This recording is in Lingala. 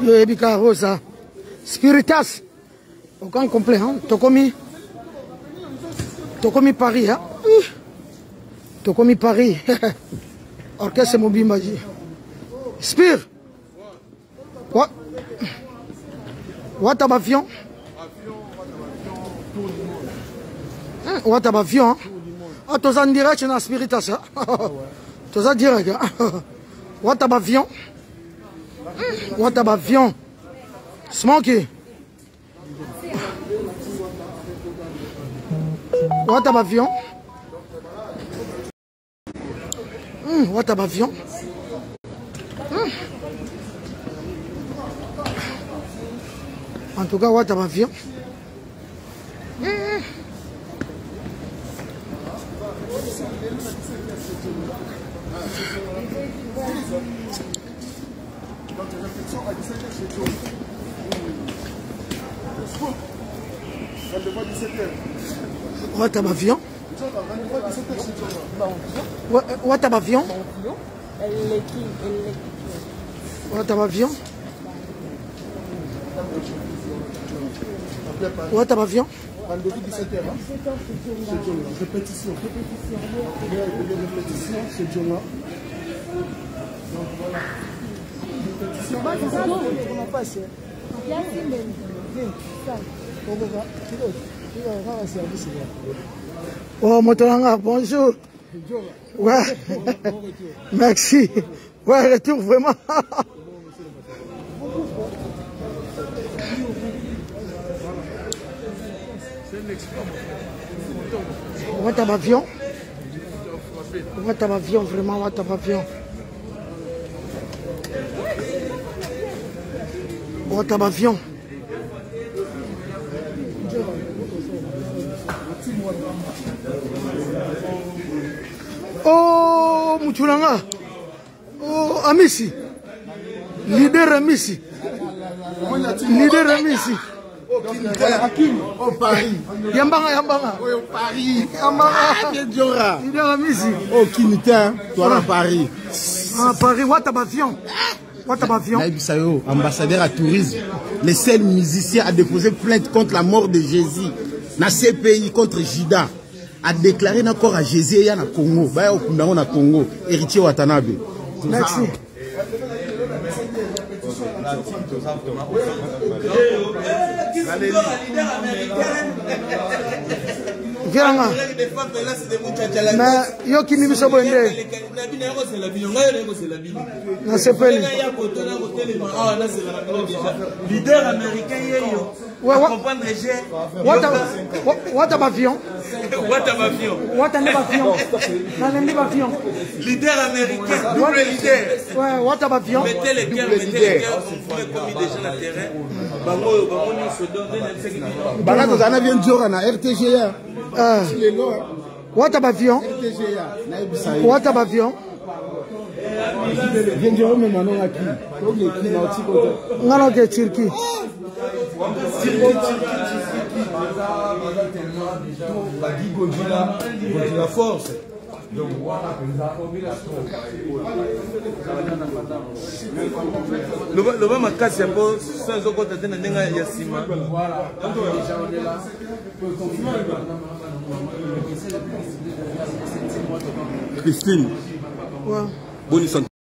Yo ebika rosa. Spiritas. Aucun complet, hein. Tokomi Paris, hein. Tokomi Paris. Orchestre Mobimbaji. Spire. Quoi? What avion? What avion? Ah, tu as en direct dans Spiritas, hein. Tu as direct, hein. What avion? What avion? Smoky. What avion? What avion? En tout cas, what avion? What avion? What avion? What avion? What avion? Rendez-vous 17h. Répétition. Répétition, c'est Djoma. Donc voilà. Répétition. Oh, Motoranga, bonjour. Ouais. Merci. Ouais, retour vraiment. What avion? What avion, vraiment, what avion? What avion? Oh, Mutulanga. Oh, Amisi. Leader Amisi. Leader Amisi. Au Paris. Yambanga. Au Paris. Yambanga. Leader Amisi. Au Kinita, toi à Paris. Ah, Paris, what avion? What avion? Naïb Sayo, ambassadeur à tourisme. Le seul musicien a déposé plainte contre la mort de Jésus. Dans ces pays contre Jida. A déclaré encore à Jésus et à Congo. Baya au Kundango na Congo. Héritier Watanabe. Merci. Viranga. Mais yo kimi biso bonde. Na sepeli. Leader américain yeyo. What avion? What avion? What avion? Leader américain, double leader. Ouais, what avion? Mettez les cœurs, on pourrait commis déjà la terrain. Bango se donne. Bana to zana bien Djora na RTGA. What avion? What avion? Bien Djora me manon aki. Ngalo ke Turquie. La force. Le bas ma casse un peu sans aucun tête n'a pas yassima. Christine. Ouais. Bonne santé.